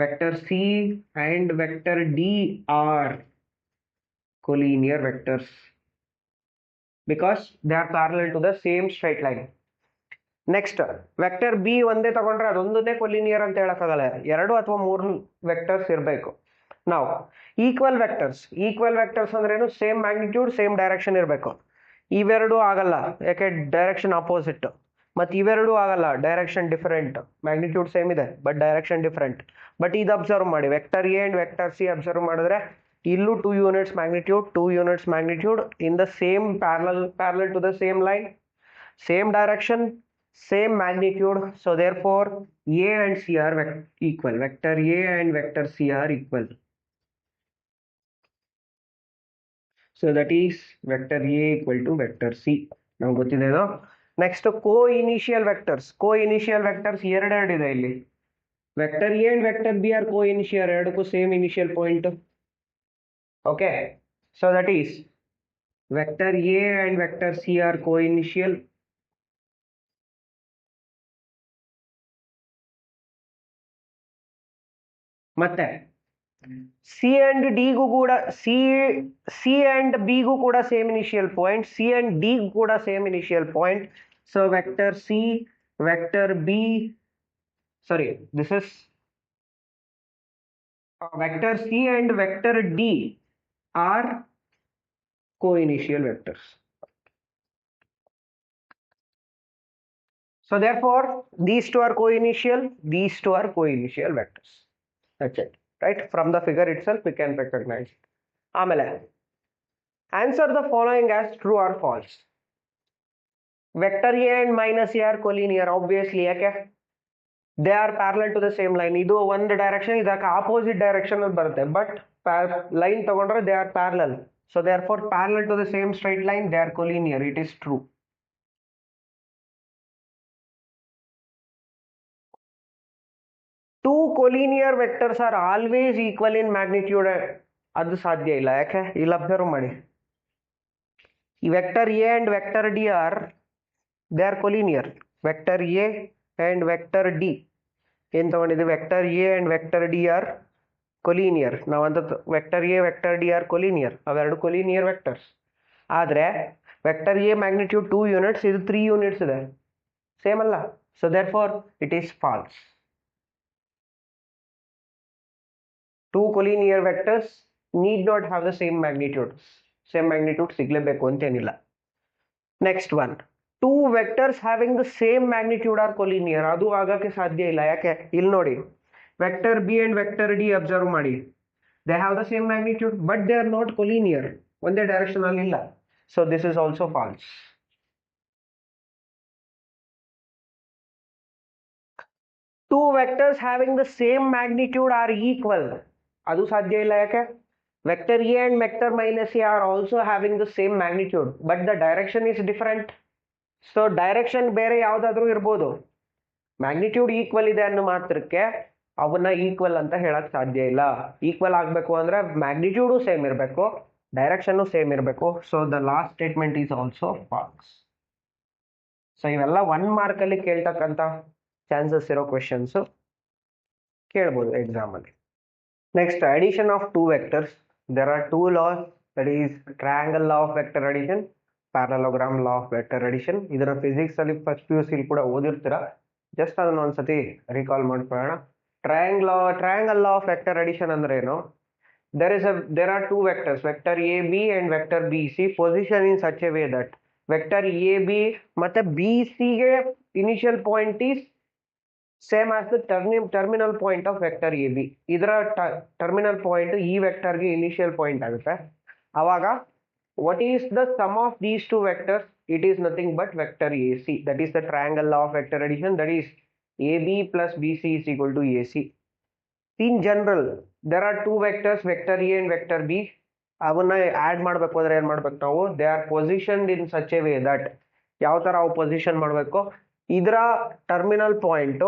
vector C and vector D are collinear vectors because they are parallel to the same straight line. Next vector B ಒಂದೇ ತಗೊಂಡ್ರೆ ಅದೊಂದನ್ನೇ collinear ಅಂತ ಹೇಳಕ್ಕಾಗಲ್ಲ, ಎರಡು ಅಥವಾ ಮೂರು vectors ಇರಬೇಕು. ನಾವು equal vectors ಅಂದ್ರೆ ಏನು? ಸೇಮ್ ಮ್ಯಾಗ್ನಿಟ್ಯೂಡ್ ಸೇಮ್ ಡೈರೆಕ್ಷನ್ ಇರಬೇಕು. ಇವೆರಡು ಆಗಲ್ಲ, ಯಾಕೆ? Direction opposite. ಮತ್ತು ಇವೆರಡು ಆಗಲ್ಲ, ಡೈರೆಕ್ಷನ್ ಡಿಫರೆಂಟ್. ಮ್ಯಾಗ್ನಿಟ್ಯೂಡ್ ಸೇಮ್ ಇದೆ ಬಟ್ ಡೈರೆಕ್ಷನ್ ಡಿಫರೆಂಟ್. ಬಟ್ ಇದು ಅಬ್ಸರ್ವ್ ಮಾಡಿ, vector A and vector C observe ಮಾಡಿದ್ರೆ ಇಲ್ಲೂ 2 units magnitude in the same parallel to the same line, same direction, same magnitude. So therefore A and C are equal. Vector A and vector C are equal. So that is vector A equal to vector C. Now ಗೊತ್ತಿದೆ ಇದು. Next co-initial vectors ಎರಡು ಇದೆ ಇಲ್ಲಿ. Vector A and vector B are co-initial, ಎರಡಕ್ಕೂ same initial point. Okay, so that is vector A and vector C are co-initial. ಮತ್ತೆ C and D ಗೂ ಕೂಡ C and B ಗೂ ಕೂಡ same initial point, C and D ಗೂ ಕೂಡ same initial point. So vector C, vector B, sorry, this is vector C and vector D are co-initial vectors. So therefore these two are co-initial, these two are co-initial vectors. That's it, right? From the figure itself we can recognize it. ಆಮೇಲೆ answer the following as true or false. Vector A and minus A are collinear, obviously. ಯಾಕೆ? they are parallel to the same line. ಇದು ಒಂದು direction, ಇದಕ್ಕೆ opposite direction ಅಲ್ಲಿ ಬರುತ್ತೆ, but line ತಗೊಂಡ್ರೆ they are parallel. So therefore parallel to the same straight line, they are collinear. It is true. Two collinear vectors are always equal in magnitude. ಅದು ಸಾಧ್ಯ ಇಲ್ಲ. ಯಾಕೆ? ಇಲ್ಲಿ ಅಬ್ಸರ್ವ್ ಮಾಡಿ, ಈ vector A and vector D are they are collinear. Vector A and vector D ಏನ್ ತಗೊಂಡಿದ್ವಿ? Vector A and vector D are collinear. ನಾವಂತ vector A vector D are collinear, ಅವೆರಡು ಕೊಲಿನಿಯರ್ ವೆಕ್ಟರ್ಸ್. ಆದರೆ ವೆಕ್ಟರ್ ಎ ಮ್ಯಾಗ್ನಿಟ್ಯೂಡ್ 2 units, ಇದು 3 units ಇದೆ, same ಅಲ್ಲ. So therefore it is false. Two collinear vectors need not have the same magnitude. Same magnitude ಸಿಗ್ಲೇಬೇಕು ಅಂತೇನಿಲ್ಲ. Next one, two vectors having the same magnitude R collinear. ಅದು ಆಗಕ್ಕೆ ಸಾಧ್ಯ ಇಲ್ಲ. ಯಾಕೆ? ಇಲ್ಲಿ ನೋಡಿ, vector B and vector D observe ಮಾಡಿ. They have the same magnitude, but they are not collinear. Only directional illa. So this is also false. Two vectors having the same magnitude are equal. Adu sadhya illa yake? Vector A and vector minus A are also having the same magnitude, but the direction is different. So direction ಬೇರೆ ಯಾವುದಾದ್ರೂ ಇರಬಹುದು. Magnitude equal ಇದೆ ಅನ್ನೋ ಮಾತ್ರಕ್ಕೆ ಅವನ್ನ equal ಅಂತ ಹೇಳಕ್ ಸಾಧ್ಯ ಇಲ್ಲ. ಈಕ್ವಲ್ ಆಗಬೇಕು ಅಂದ್ರೆ ಮ್ಯಾಗ್ನಿಟ್ಯೂಡು ಸೇಮ್ ಇರಬೇಕು, ಡೈರೆಕ್ಷನ್ ಸೇಮ್ ಇರಬೇಕು. So the last statement is also false. So ಇವೆಲ್ಲ 1 ಮಾರ್ಕ್ ಅಲ್ಲಿ ಕೇಳ್ತಕ್ಕಂತ ಚಾನ್ಸಸ್ ಇರೋ ಕ್ವೆಶನ್ಸ್ ಕೇಳಬಹುದು ಎಕ್ಸಾಮ್ ಅಲ್ಲಿ. Next, addition of two vectors. There are two laws, that is triangle law of vector addition, parallelogram law of vector addition. ಇದರ physics ಅಲ್ಲಿ first PUC ಕೂಡ ಓದಿರ್ತೀರಾ. ಜಸ್ಟ್ ಅದನ್ನ ಒಂದ್ಸತಿ ರೀಕಾಲ್ ಮಾಡ್ಕೊಳ್ಳೋಣ. Triangle law of vector addition ಅಂದ್ರೆ ಏನು? there are two vectors, vector AB and vector BC, position in such a way that vector AB ಮತ್ತೆ BC ಗೆ initial point is same as the terminal point of vector AB. ಇದರ terminal point ಈ vector ಗೆ initial point ಆಗುತ್ತೆ. ಅವಾಗ what is the sum of these two vectors? It is nothing but vector AC. That is the triangle law of vector addition. That is AB plus BC is equal to AC. In general, there are two vectors, vector A and vector B. ಅವನ್ನ add ಮಾಡಬೇಕು ಅಂದ್ರೆ ಏನ್ ಮಾಡ್ಬೇಕು ನಾವು? They are ಪೊಸಿಷನ್ಡ್ in such A way that, ಯಾವ ತರ ಅವು position ಮಾಡಬೇಕು? ಇದರ ಟರ್ಮಿನಲ್ ಪಾಯಿಂಟ್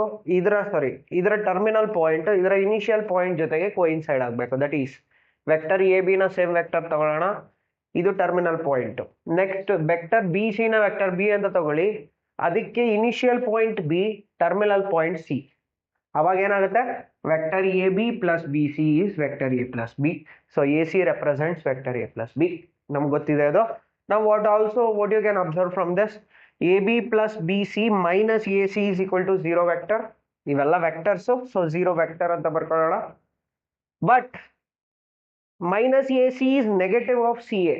ಇದರ ಟರ್ಮಿನಲ್ ಪಾಯಿಂಟ್ ಇದರ ಇನಿಷಿಯಲ್ ಪಾಯಿಂಟ್ ಜೊತೆಗೆ ಕೋಇನ್ಸೈಡ್ ಆಗಬೇಕು. That is vector A B ನ ಸೇಮ್ ವೆಕ್ಟರ್ ತಗೊಳ್ಳೋಣ, ಇದು terminal point. Next vector B C ನ ವೆಕ್ಟರ್ ಬಿ ಅಂತ ತಗೊಳ್ಳಿ, ಅದಕ್ಕೆ initial point B, terminal point C. ಅವಾಗ ಏನಾಗುತ್ತೆ? Vector A B plus B C is vector A plus B. So A C represents vector A plus B. ನಮ್ಗೆ ಗೊತ್ತಿದೆ ಅದು. ನಾವು what you can observe from this, A B plus B C minus A C is equal to 0 vector. ಇವೆಲ್ಲ vectors, so 0 vector ಅಂತ ಬರ್ಕೊಳ್ಳೋಣ. But minus A C is negative of C A.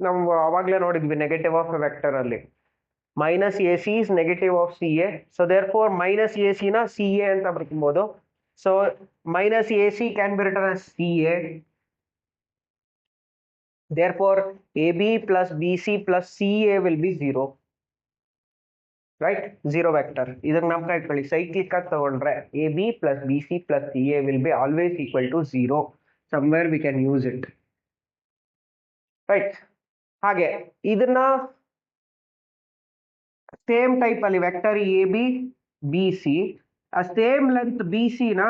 ನಾವು ಅವಾಗಲೇ ನೋಡಿದ್ವಿ ನೆಗೆಟಿವ್ ಆಫ್ ವೆಕ್ಟರ್ ಅಲ್ಲಿ. Minus A C is negative of C A. So there four minus A C ನ C A ಅಂತ ಬರ್ಕೊಬಹುದು. So minus A C can be written as C A. Therefore A B plus B C plus C A will be 0. Right, 0 vector. ಇದಕ್ಕೆ ನಮ್ ಕೈ ಇಟ್ಕೊಳ್ಳಿ, cyclic ಆಗಿ ತಗೊಂಡ್ರೆ A B plus B C plus C A will be always equal to 0. somewhere we can use it, right? ಹಾಗೆ ಇದನ್ನ same type ಅಲ್ಲಿ vector A B B C, ಆ ಸೇಮ್ ಲೆಂತ್ ಬಿ ಸಿ ನ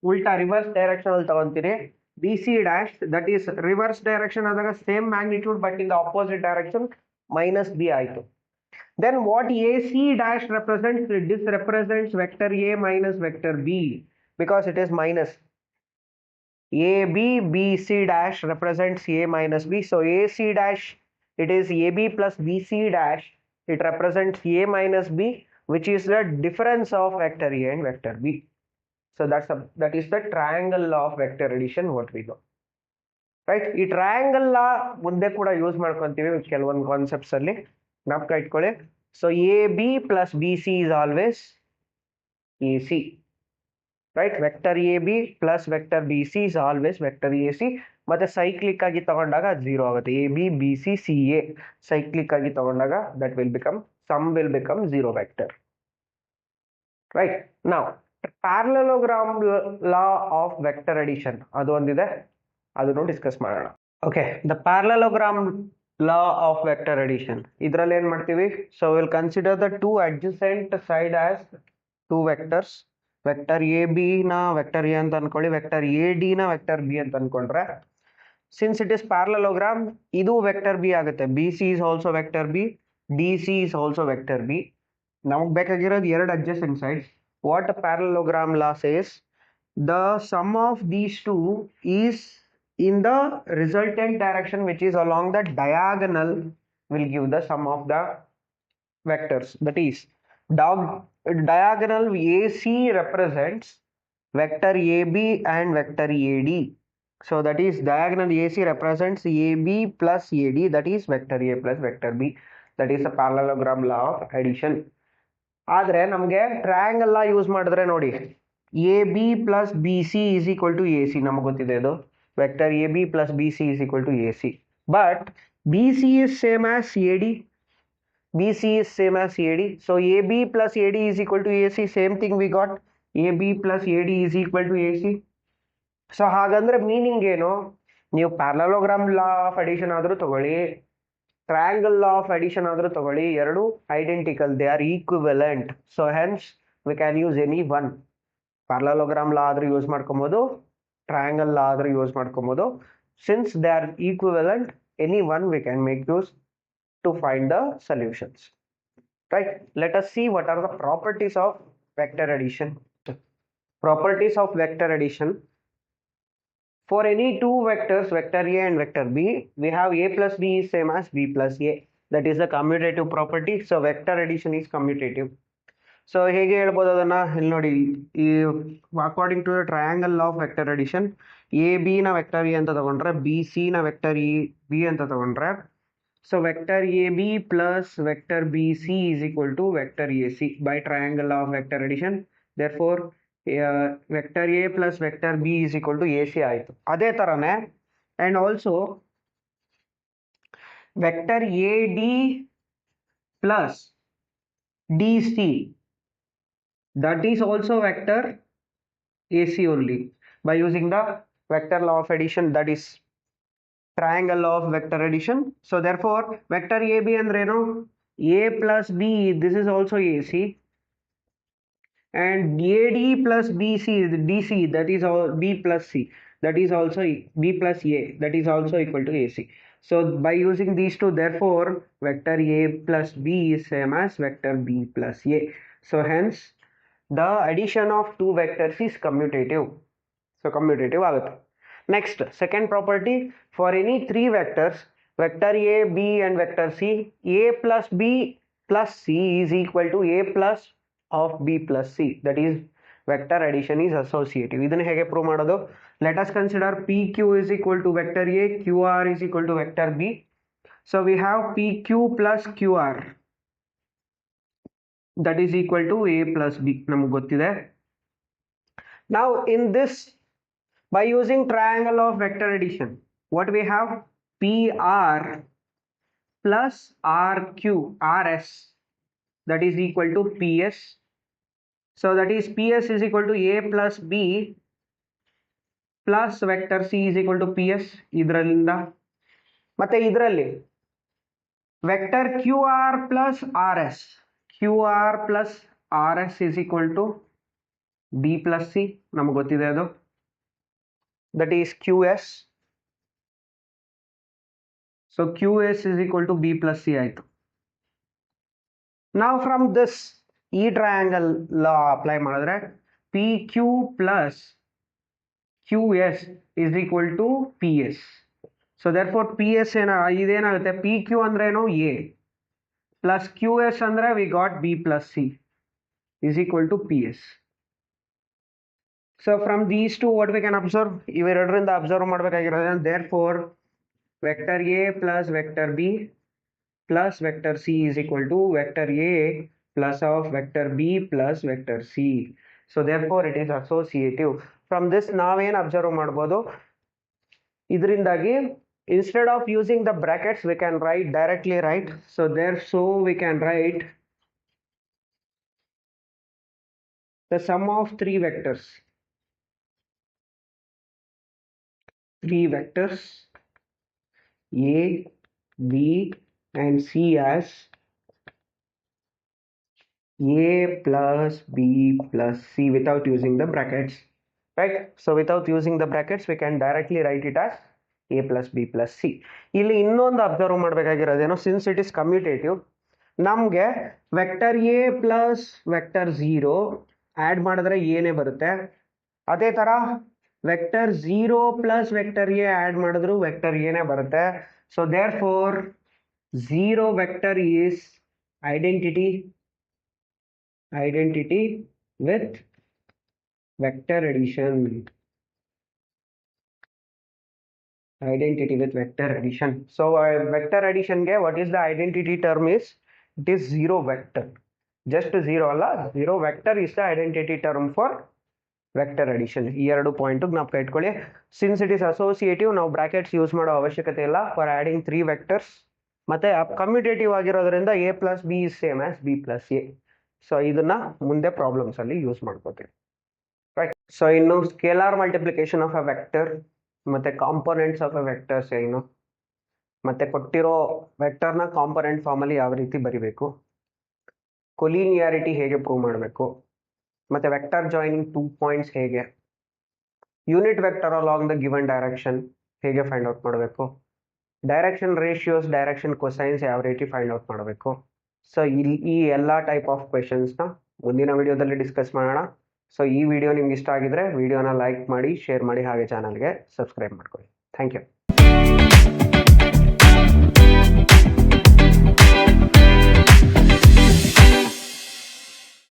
ಉಲ್ಟಾ reverse direction ಅಲ್ಲಿ ತಗೊಂತೀರಿ. B C dash, that is reverse direction ಆದಾಗ same magnitude but in the opposite direction, minus B ಆಯ್ತು. Then what A C dash represents? This represents vector A minus vector B because it is minus. AB BC dash represents A minus B. So AC dash, it is AB plus BC dash. It represents A minus B, which is the difference of vector A and vector B. So that is the triangle law of vector addition, what we know. Right? ಈ triangle law ಮುಂದೆ ಕೂಡ use ಮಾಡ್ಕೊಂತೀವಿ ಕೆಲವೊಂದು concepts ಅಲ್ಲಿ, ಜ್ಞಾಪಕ ಇಟ್ಕೊಳ್ಳಿ. So AB plus BC is always AC. Right, vector AB plus vector BC is always vector AC. ಮತ್ತೆ cyclic ಆಗಿ ತಗೊಂಡಾಗ 0 ಆಗುತ್ತೆ. AB BC CA ಸೈಕ್ಲಿಕ್ ಆಗಿ ತಗೊಂಡಾಗ that will become, sum will become 0 vector. Right, now parallelogram law of vector addition ಅದು ಒಂದಿದೆ, ಅದನ್ನು discuss ಮಾಡೋಣ. Okay, the parallelogram law of vector addition, ಇದರಲ್ಲಿ ಏನ್ ಮಾಡ್ತೀವಿ? So we'll consider the two adjacent side as two vectors. Vector A B ನ vector A ಅಂತ ಅನ್ಕೊಳ್ಳಿ, ವೆಕ್ಟರ್ ಎ ಡಿ ನ ವೆಕ್ಟರ್ ಬಿ ಅಂತ ಅನ್ಕೊಂಡ್ರೆ, ಸಿನ್ಸ್ ಇಟ್ ಇಸ್ ಪ್ಯಾರಲೋಗ್ರಾಮ್, ಇದು ವೆಕ್ಟರ್ ಬಿ ಆಗುತ್ತೆ. B C is also vector B, D C is also vector B. ನಮಗ್ ಬೇಕಾಗಿರೋದು ಎರಡು adjacent sides. What parallelogram law says? The sum of these two is in the resultant direction which is along the diagonal will give the sum of the vectors. That is, diagonal AC represents vector AB and vector AD. So that is, diagonal AC represents AB plus AD, that is vector A plus vector B. That is a parallelogram law of addition. ಆದರೆ ನಮಗೆ triangle ಲಾ use ಮಾಡಿದ್ರೆ ನೋಡಿ, AB plus BC is equal to AC ನಮಗೆ ಗೊತ್ತಿದೆ ಇದು. vector AB plus BC is equal to AC. But BC is same as AD. BC is same as AD. So AB plus AD is equal to AC. Same thing we got. AB plus AD is equal to AC. So ಹಾಗಂದ್ರೆ meaning ಏನು, ನೀವು parallelogram law of addition ಆದರೂ ತಗೊಳ್ಳಿ, triangle law of addition ಆದರೂ ತಗೊಳ್ಳಿ, ಎರಡು identical, they are equivalent. So hence we can use any one. Parallelogram law ಆದರೂ use ಮಾಡ್ಕೊಬೋದು, ಟ್ರಯಾಂಗಲ್ ಲಾ ಆದರೂ ಯೂಸ್ ಮಾಡ್ಕೊಬೋದು. Since they are equivalent, any one we can make use to find the solutions. Right, let us see what are the properties of vector addition. Properties of vector addition: for any two vectors, vector A and vector B, we have A plus B is same as B plus A. That is the commutative property. So vector addition is commutative. So ಹೇಗೆ ಹೇಳ್ಬೋದು ಅದನ್ನ, ಇಲ್ಲಿ ನೋಡಿ, ಈ according to the triangle of vector addition, A B ನ vector A ಅಂತ ತಗೊಂಡ್ರೆ, B C ನ ವೆಕ್ಟರ್ ಇ ಬಿ ಅಂತ ತಗೊಂಡ್ರೆ, so vector AB plus vector BC is equal to vector AC by triangle of vector addition. Therefore vector A plus vector B is equal to AC ಆಯಿತು. ಅದೇ ಥರನೇ and also vector AD plus DC, that is also vector AC only by using the vector law of addition, that is triangle of vector addition. So therefore vector AB andreno, A plus B, this is also AC, and AD plus BC, DC, that is all B plus C, that is also B plus A, that is also equal to AC. So by using these two, therefore vector A plus B is same as vector B plus A. So hence the addition of two vectors is commutative. So commutative ಆಗುತ್ತೆ. Next, second property, for any three vectors, vector A, B and vector C, A plus B plus C is equal to A plus of B plus C. That is vector addition is associative. ಇದನ್ನು ಹೇಗೆ prove ಮಾಡೋದು? Let us consider PQ is equal to vector A, QR is equal to vector B. So we have PQ plus QR, that is equal to A plus B. ನಮಗೆ ಗೊತ್ತಿದೆ. Now in this, by using triangle of vector addition, what we have? PR plus RQ, RS, that is equal to PS. So that is PS is equal to A plus B plus vector C is equal to PS. ಇದರಲ್ಲಿಂದ ಮತ್ತೆ ಇದರಲ್ಲಿ vector QR plus RS, QR plus RS is equal to B plus C. ನಮಗೆ ಗೊತ್ತಿದೆ ಅದು, that is QS. So QS is equal to B plus C ಆಯಿತು. Now from this, ಈ triangle ಲಾ apply ಮಾಡಿದ್ರೆ PQ plus QS is equal to PS. So therefore PS ಇದೇನಾಗುತ್ತೆ, PQ ಅಂದ್ರೇನು A plus QS ಅಂದ್ರೆ we got B plus C is equal to PS. So from these two, what we can observe, ಇವೆರಡರಿಂದ observe ಮಾಡಬೇಕಾಗಿರೋದು, therefore vector A plus vector B plus vector C is equal to vector A plus of vector B plus vector C. So therefore it is associative. From this ನಾವೇನು observe ಮಾಡ್ಬೋದು, ಇದರಿಂದಾಗಿ instead of using the brackets we can write directly, right? So we can write the sum of three vectors A, B and C as A plus B plus C without using the brackets, right? So without using the brackets we can directly write it as A plus B plus C. ಇಲ್ಲಿ ಇನ್ನೊಂದು observe ಮಾಡಬೇಕಾಗಿರೋದೇನೋ, since it is commutative, ನಮಗೆ vector A plus vector 0 add ಮಾಡಿದ್ರೆ ಏನೇ ಬರುತ್ತೆ, ಅದೇ ಥರ vector 0 plus vector A add ಮಾಡಿದ್ರು ವೆಕ್ಟರ್ ಏನೇ ಬರುತ್ತೆ. So therefore 0 vector is identity with vector addition. So vector addition ge what is the identity term is, it is 0 vector, just 0 alla, 0 vector is the identity term for vector addition. ಈ 2 point ಜ್ಞಾಪಕ ಇಟ್ಕೊಳ್ಳಿ. Since it is associative, ನಾವು brackets use ಮಾಡೋ ಅವಶ್ಯಕತೆ ಇಲ್ಲ for adding 3 vectors. ಮತ್ತೆ commutative ಆಗಿರೋದ್ರಿಂದ a plus B is same as b plus A. So ಇದನ್ನ ಮುಂದೆ ಪ್ರಾಬ್ಲಮ್ಸ್ ಅಲ್ಲಿ ಯೂಸ್ ಮಾಡ್ಕೋತೀವಿ. ರೈಟ್. ಸೊ ಇನ್ನು scalar multiplication of a vector ಮತ್ತೆ ಕಾಂಪೋನೆಂಟ್ಸ್ ಆಫ್ ಅ ವೆಕ್ಟರ್ಸ್ ಏನು, ಮತ್ತೆ ಕೊಟ್ಟಿರೋ ವೆಕ್ಟರ್ನ ಕಾಂಪೋನೆಂಟ್ ಫಾರ್ಮಲ್ಲಿ ಯಾವ ರೀತಿ ಬರಿಬೇಕು, ಕೊಲಿನಿಯಾರಿಟಿ ಹೇಗೆ ಪ್ರೂವ್ ಮಾಡಬೇಕು, ಮತ್ತೆ ವೆಕ್ಟರ್ ಜಾಯಿನಿಂಗ್ 2 ಪಾಯಿಂಟ್ಸ್ ಹೇಗೆ, unit vector along the given direction ಹೇಗೆ ಫೈಂಡ್ ಔಟ್ ಮಾಡಬೇಕು, ಡೈರೆಕ್ಷನ್ ರೇಷಿಯೋಸ್, ಡೈರೆಕ್ಷನ್ ಕೊಸೈನ್ಸ್ ಯಾವ ರೀತಿ ಫೈಂಡ್ ಔಟ್ ಮಾಡಬೇಕು. ಸೊ ಈ ಎಲ್ಲ ಟೈಪ್ ಆಫ್ ಕ್ವೆಶನ್ಸ್ನ ಮುಂದಿನ ವಿಡಿಯೋದಲ್ಲಿ ಡಿಸ್ಕಸ್ ಮಾಡೋಣ. ಸೊ ಈ ವಿಡಿಯೋ ನಿಮ್ಗೆ ಇಷ್ಟ ಆಗಿದ್ರೆ ವಿಡಿಯೋನ ಲೈಕ್ ಮಾಡಿ, ಶೇರ್ ಮಾಡಿ, ಹಾಗೆ ಚಾನಲ್ಗೆ ಸಬ್ಸ್ಕ್ರೈಬ್ ಮಾಡ್ಕೊಳ್ಳಿ. Thank you.